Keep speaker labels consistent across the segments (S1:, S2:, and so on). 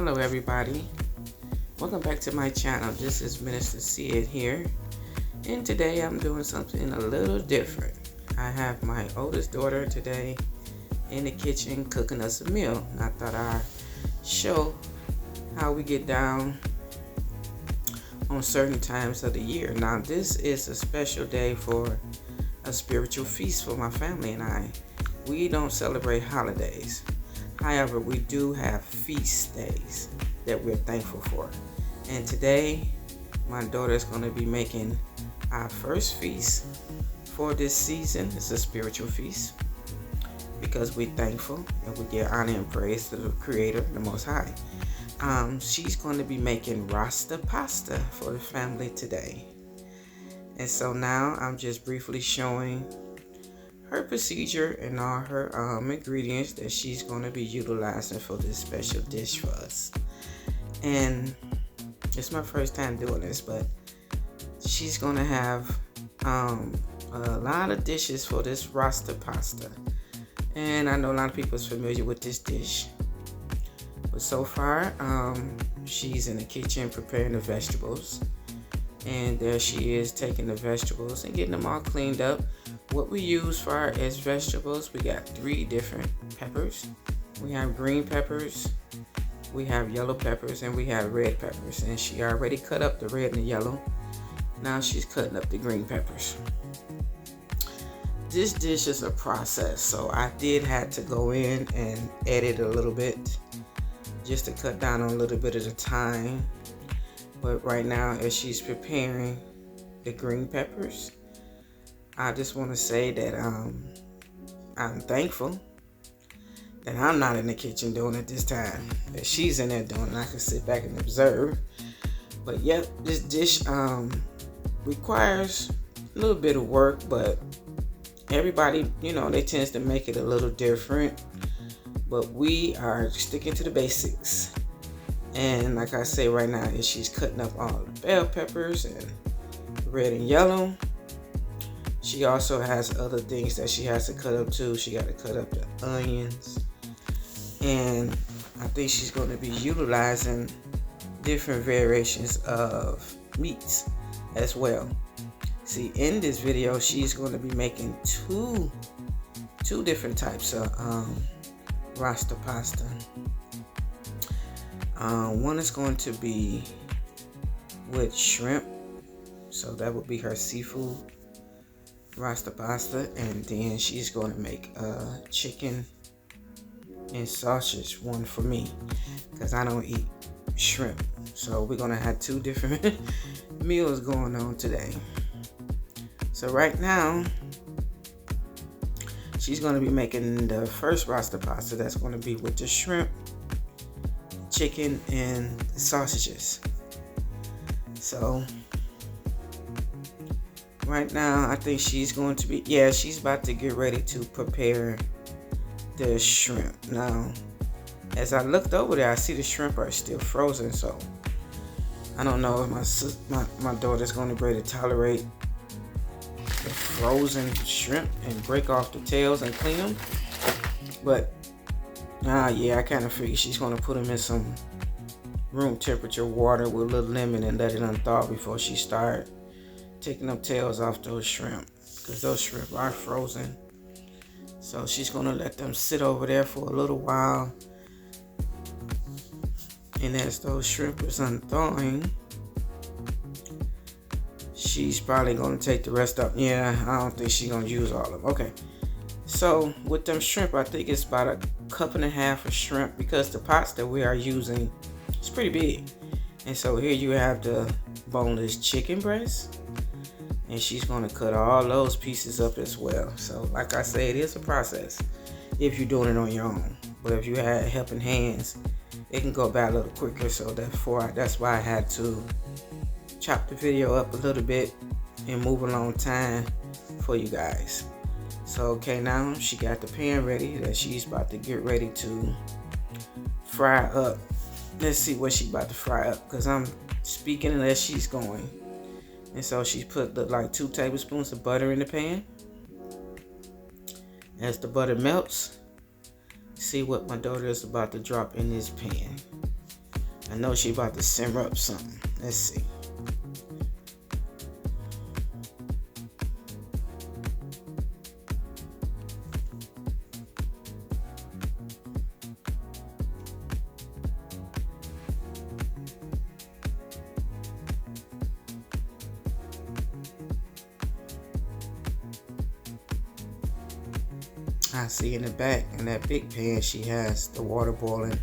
S1: Hello everybody, welcome back to my channel. This is Minister Sid here, and today I'm doing something a little different. I have my oldest daughter today in the kitchen cooking us a meal. And I thought I'd show how we get down on certain times of the year. Now this is a special day for a spiritual feast for my family and I. We don't celebrate holidays. However, we do have feast days that we're thankful for. And today, my daughter is going to be making our first feast for this season. It's a spiritual feast because we're thankful and we give honor and praise to the Creator, the Most High. She's going to be making Rasta Pasta for the family today. And so now I'm just briefly showing her procedure and all her ingredients that she's going to be utilizing for this special dish for us. And it's my first time doing this, but she's going to have a lot of dishes for this Rasta Pasta. And I know a lot of people is familiar with this dish. But so far, she's in the kitchen preparing the vegetables. And there she is taking the vegetables and getting them all cleaned up. What we use for as vegetables, we got 3 different peppers. We have green peppers, we have yellow peppers, and we have red peppers. And she already cut up the red and the yellow. Now she's cutting up the green peppers. This dish is a process, so I did have to go in and edit a little bit just to cut down on a little bit of the time. But right now, as she's preparing the green peppers, I just want to say that I'm thankful that I'm not in the kitchen doing it this time. That she's in there doing it, and I can sit back and observe. But yep, this dish requires a little bit of work, but everybody, they tend to make it a little different. But we are sticking to the basics. And like I say right now, is she's cutting up all the bell peppers and red and yellow. She also has other things that she has to cut up too. She got to cut up the onions. And I think she's going to be utilizing different variations of meats as well. See, in this video, she's going to be making two different types of Rasta Pasta. One is going to be with shrimp, so that would be her seafood Rasta Pasta, and then she's going to make chicken and sausage one for me because I don't eat shrimp. So we're going to have 2 different meals going on today. So right now she's going to be making the first Rasta Pasta. That's going to be with the shrimp, chicken, and sausages. So right now I think she's going to be, she's about to get ready to prepare the shrimp. Now as I looked over there, I see the shrimp are still frozen, so I don't know if my daughter's going to be able to tolerate the frozen shrimp and break off the tails and clean them. But I kind of figure she's going to put them in some room temperature water with a little lemon and let it unthaw before she start taking them tails off those shrimp, because those shrimp are frozen. So she's going to let them sit over there for a little while. And as those shrimp is unthawing, she's probably going to take the rest up. I don't think she's going to use all of them. Okay. So with them shrimp, I think it's about 1.5 cups of shrimp, because the pots that we are using is pretty big. And so here you have the boneless chicken breast, and she's going to cut all those pieces up as well. So like I say, it is a process if you're doing it on your own. But if you had helping hands, it can go by a little quicker. So that's why I had to chop the video up a little bit and move along time for you guys. So okay, now she got the pan ready that she's about to get ready to fry up. Let's see what she's about to fry up, because I'm speaking as she's going. And so she put like 2 tablespoons of butter in the pan. As the butter melts, see what my daughter is about to drop in this pan. I know she about to simmer up something. Let's see. I see in the back in that big pan she has the water boiling,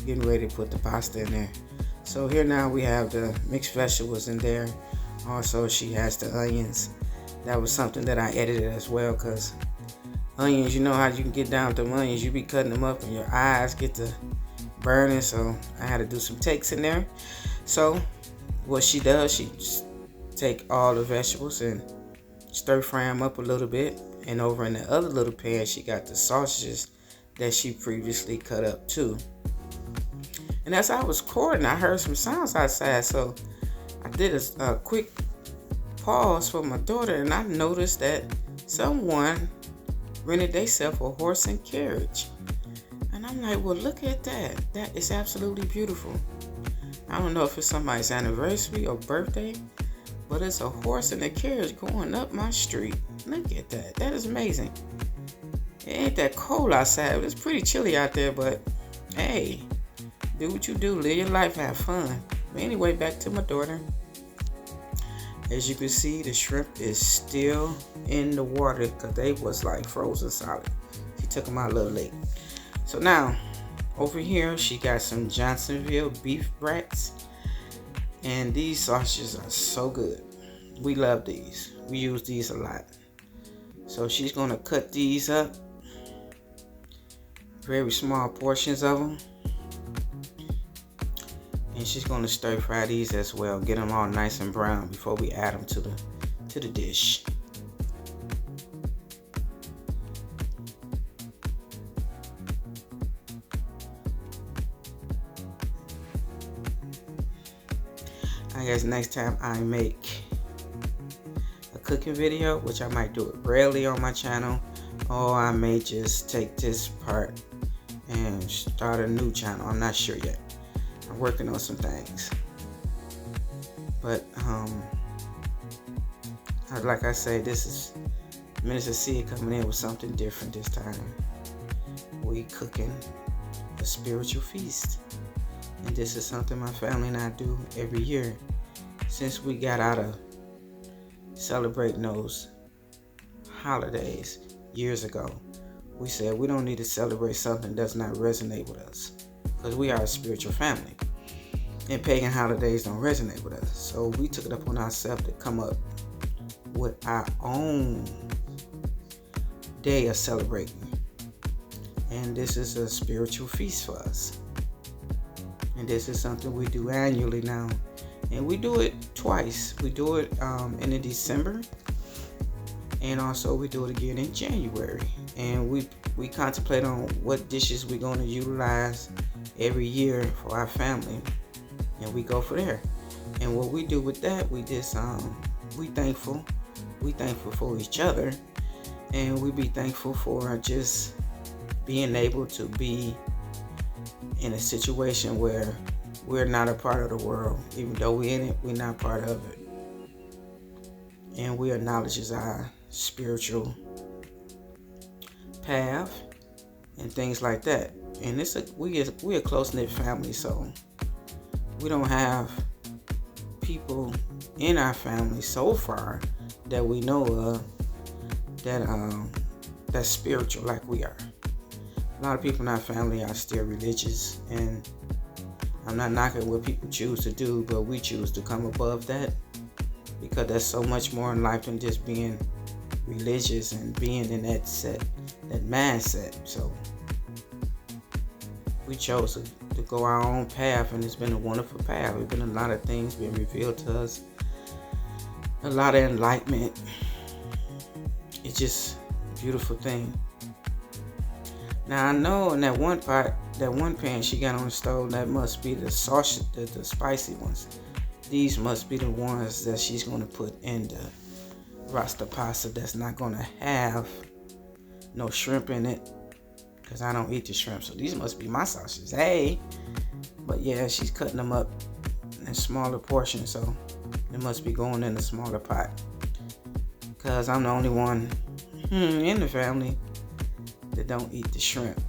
S1: getting ready to put the pasta in there. So here now we have the mixed vegetables in there. Also she has the onions. That was something that I edited as well, because onions, you know how you can get down with them onions, you be cutting them up and your eyes get to burning, so I had to do some takes in there. So what she does, she just take all the vegetables and stir fry them up a little bit. And over in the other little pan, she got the sausages that she previously cut up too. And as I was recording, I heard some sounds outside, so I did a quick pause for my daughter, and I noticed that someone rented themselves a horse and carriage. And I'm like, well, look at that. That is absolutely beautiful. I don't know if it's somebody's anniversary or birthday, but it's a horse and a carriage going up my street. Look at that. That is amazing. It ain't that cold outside. It's pretty chilly out there, but hey, do what you do. Live your life. Have fun. But anyway, back to my daughter. As you can see, the shrimp is still in the water because they was like frozen solid. She took them out a little late. So now, over here, she got some Johnsonville beef brats. And these sausages are so good. We love these. We use these a lot. So she's going to cut these up. Very small portions of them. And she's going to stir fry these as well. Get them all nice and brown before we add them to the dish. I guess next time I make a cooking video, which I might do it rarely on my channel, or I may just take this part and start a new channel. I'm not sure yet. I'm working on some things. But like I say, this is Minister C coming in with something different this time. We cooking a spiritual feast. And this is something my family and I do every year since we got out of celebrating those holidays years ago. We said we don't need to celebrate something that does not resonate with us, because we are a spiritual family and pagan holidays don't resonate with us. So we took it upon ourselves to come up with our own day of celebrating. And this is a spiritual feast for us. And this is something we do annually now. And we do it twice. We do it in December. And also we do it again in January. And we contemplate on what dishes we're going to utilize every year for our family. And we go for there. And what we do with that, we just we thankful. We thankful for each other. And we be thankful for just being able to be in a situation where we're not a part of the world. Even though we're in it, we're not part of it. And we acknowledge our spiritual path and things like that. And we're a close-knit family, so we don't have people in our family so far that we know of that's spiritual like we are. A lot of people in our family are still religious, and I'm not knocking what people choose to do, but we choose to come above that because there's so much more in life than just being religious and being in that mindset. So we chose to go our own path, and it's been a wonderful path. There's been a lot of things being revealed to us, a lot of enlightenment. It's just a beautiful thing. Now I know in that one pan she got on the stove, that must be the sausage, the spicy ones. These must be the ones that she's going to put in the Rasta Pasta that's not going to have no shrimp in it, because I don't eat the shrimp. So these must be my sausages. Hey, But yeah, she's cutting them up in smaller portions, so it must be going in a smaller pot. Because I'm the only one in the family that don't eat the shrimp.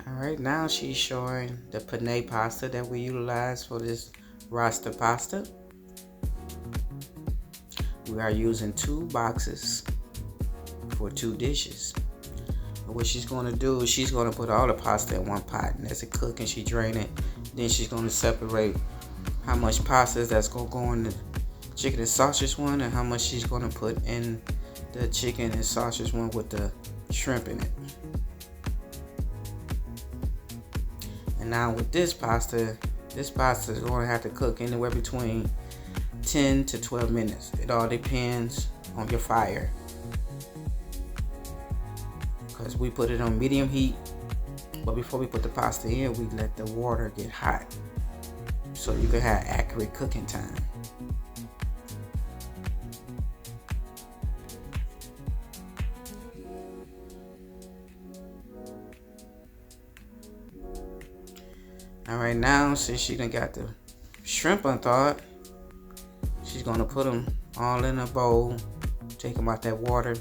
S1: Alright, now she's showing the penne pasta that we utilize for this Rasta Pasta. We are using 2 boxes for 2 dishes. And what she's going to do is she's going to put all the pasta in one pot, and as it cooks and she drain it, then she's going to separate how much pasta that's going to go in the chicken and sausage one and how much she's going to put in the chicken and sausage one with the shrimp in it. And now with this pasta is going to have to cook anywhere between 10 to 12 minutes. It all depends on your fire. Because we put it on medium heat, but before we put the pasta in, we let the water get hot so you can have accurate cooking time. Alright, now since she done got the shrimp unthawed, she's gonna put them all in a bowl, take them out that water,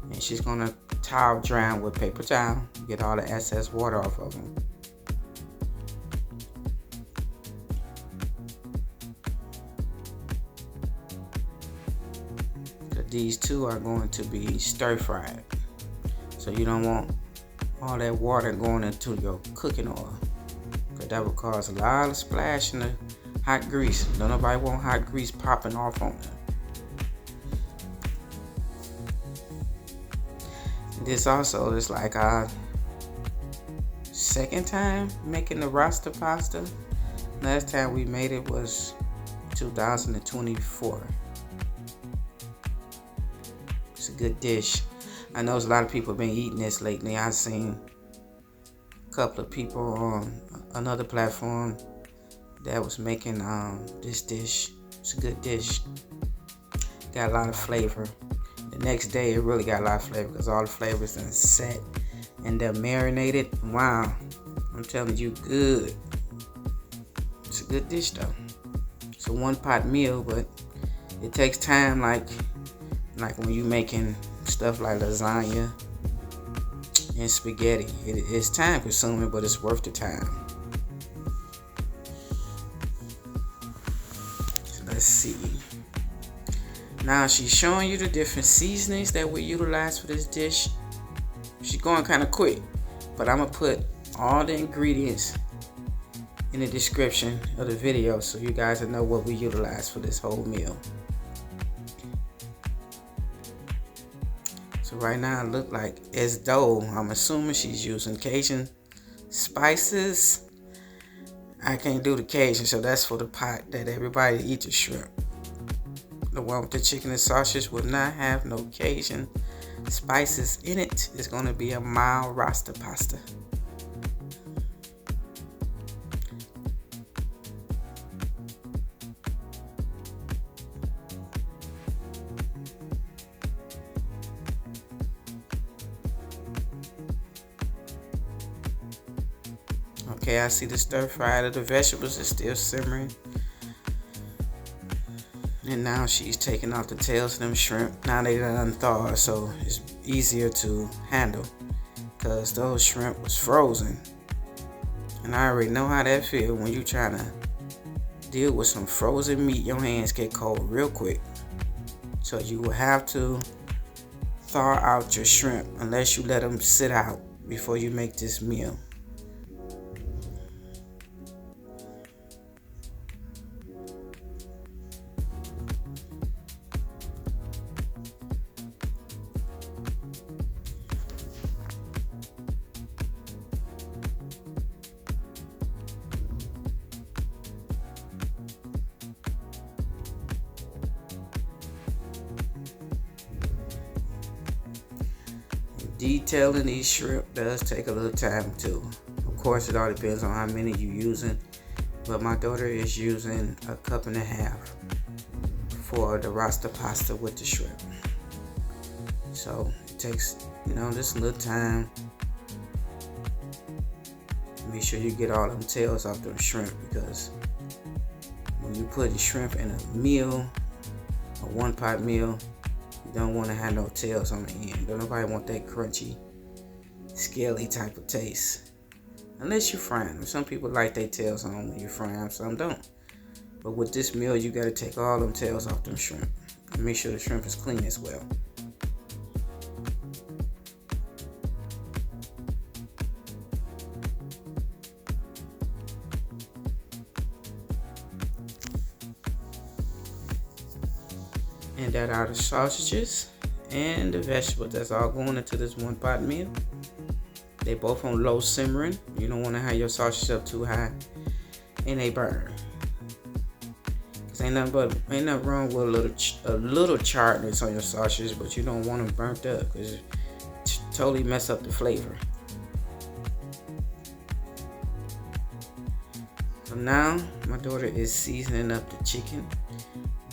S1: and she's gonna towel dry with paper towel, get all the excess water off of them. So these two are going to be stir fried, so you don't want all that water going into your cooking oil. That would cause a lot of splash in the hot grease. Don't nobody want hot grease popping off on them. This also is like our second time making the Rasta Pasta. Last time we made it was 2024. It's a good dish. I know there's a lot of people have been eating this lately. I've seen a couple of people on another platform that was making this dish. It's a good dish. Got a lot of flavor. The next day it really got a lot of flavor because all the flavors done set and they're marinated. Wow, I'm telling you, good. It's a good dish though. It's a 1-pot meal, but it takes time, like when you making stuff like lasagna and spaghetti. It's time consuming, but it's worth the time. So let's see. Now she's showing you the different seasonings that we utilize for this dish. She's going kind of quick, but I'm gonna put all the ingredients in the description of the video so you guys will know what we utilize for this whole meal. So right now it look like as though I'm assuming she's using Cajun spices. I can't do the Cajun, so that's for the pot that everybody eats the shrimp. The one with the chicken and sausage will not have no Cajun spices in it. It's going to be a mild Rasta pasta. Okay, I see the stir fry of the vegetables is still simmering. And now she's taking off the tails of them shrimp. Now they done thawed, so it's easier to handle because those shrimp was frozen. And I already know how that feel when you trying to deal with some frozen meat. Your hands get cold real quick. So you will have to thaw out your shrimp unless you let them sit out before you make this meal. Detailing these shrimp does take a little time too. Of course, it all depends on how many you're using, but my daughter is using 1.5 cups for the Rasta pasta with the shrimp. So it takes, just a little time. Make sure you get all them tails off them shrimp, because when you put the shrimp in a meal, a one-pot meal, you don't want to have no tails on the end. Don't nobody want that crunchy, scaly type of taste. Unless you fry them. Some people like their tails on when you fry them, some don't. But with this meal, you got to take all them tails off them shrimp. And make sure the shrimp is clean as well. And that are the sausages and the vegetables. That's all going into this one-pot meal. They both on low simmering. You don't want to have your sausage up too high and they burn. Cause ain't nothing wrong with a little charredness on your sausage, but you don't want them burnt up, because it totally mess up the flavor. So now my daughter is seasoning up the chicken,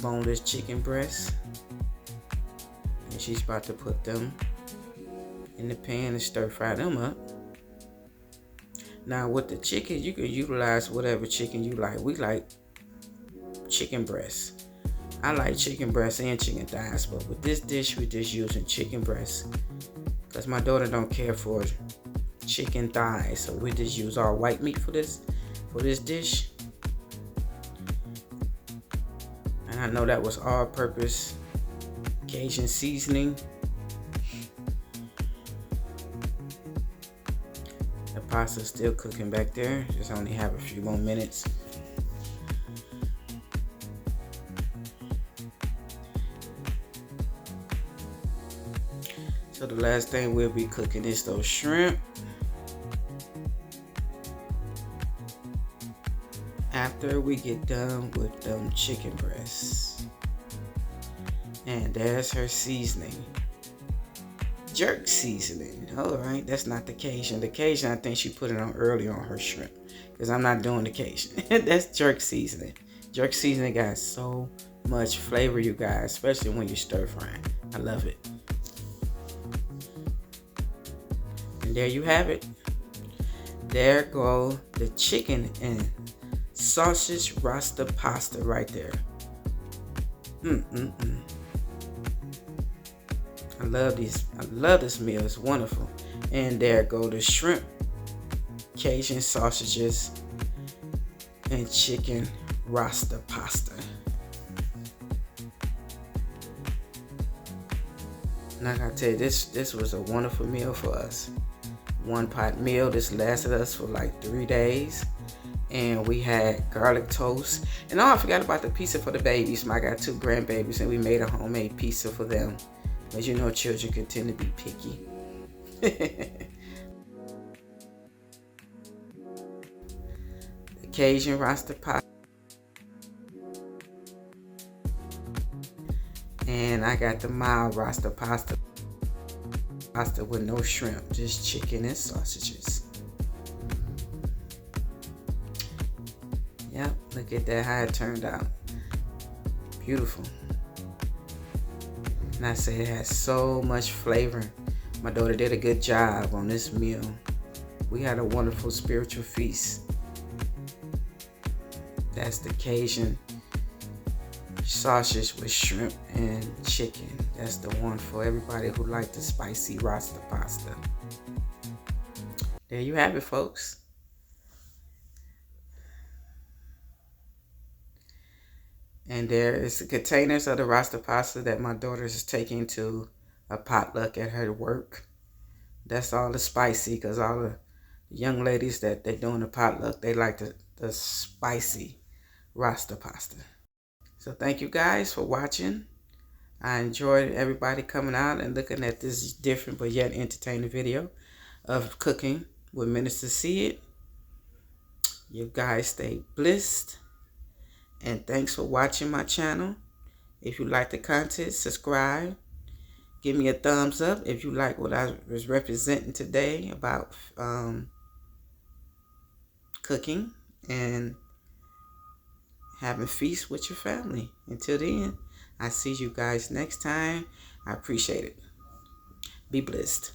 S1: boneless chicken breasts, and she's about to put them in the pan and stir fry them up. Now with the chicken, you can utilize whatever chicken you like. We like chicken breasts. I like chicken breasts and chicken thighs, but with this dish, we're just using chicken breasts because my daughter don't care for chicken thighs, so we just use all white meat for this dish. And I know that was all-purpose Cajun seasoning. The pasta's still cooking back there. Just only have a few more minutes. So the last thing we'll be cooking is those shrimp. After we get done with them chicken breasts. And there's her seasoning. Jerk seasoning. Alright, that's not the Cajun. The Cajun, I think she put it on early on her shrimp, because I'm not doing the Cajun. That's jerk seasoning. Jerk seasoning got so much flavor, you guys, especially when you stir frying. I love it. And there you have it. There go the chicken and sausage Rasta pasta right there. I love this meal. It's wonderful. And there go the shrimp, Cajun sausages, and chicken Rasta pasta. And I gotta tell you, this was a wonderful meal for us. One-pot meal. This lasted us for like 3 days. And we had garlic toast. And I forgot about the pizza for the babies. I got 2 grandbabies, and we made a homemade pizza for them. As you know, children can tend to be picky. The Cajun Rasta pasta. And I got the mild Rasta pasta. Pasta with no shrimp, just chicken and sausages. Yep, look at that, how it turned out. Beautiful. And I say it has so much flavor. My daughter did a good job on this meal. We had a wonderful spiritual feast. That's the Cajun sausage with shrimp and chicken. That's the one for everybody who likes the spicy Rasta pasta. There you have it, folks. And there is the containers of the Rasta pasta that my daughter is taking to a potluck at her work. That's all the spicy, because all the young ladies that they're doing the potluck, they like the spicy Rasta pasta. So thank you guys for watching. I enjoyed everybody coming out and looking at this different but yet entertaining video of cooking with Minister Sid. You guys stay blessed. And thanks for watching my channel. If you like the content, subscribe. Give me a thumbs up if you like what I was representing today about cooking and having feast with your family. Until then, I see you guys next time. I appreciate it. Be blessed.